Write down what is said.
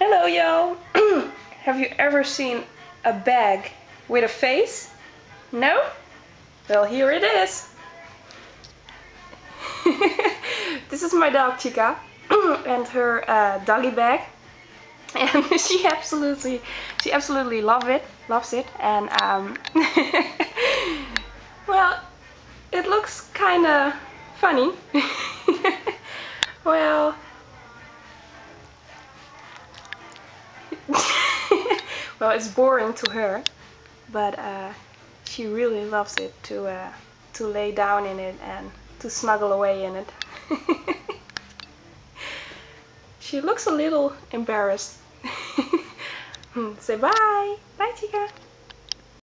Hello y'all! Have you ever seen a bag with a face? No? Well, here it is! This is my dog Chica and her doggy bag, and she absolutely loves it, and well, it looks kinda funny. Well, well, it's boring to her, but she really loves it to lay down in it and to snuggle away in it. She looks a little embarrassed. Say bye! Bye, Chica!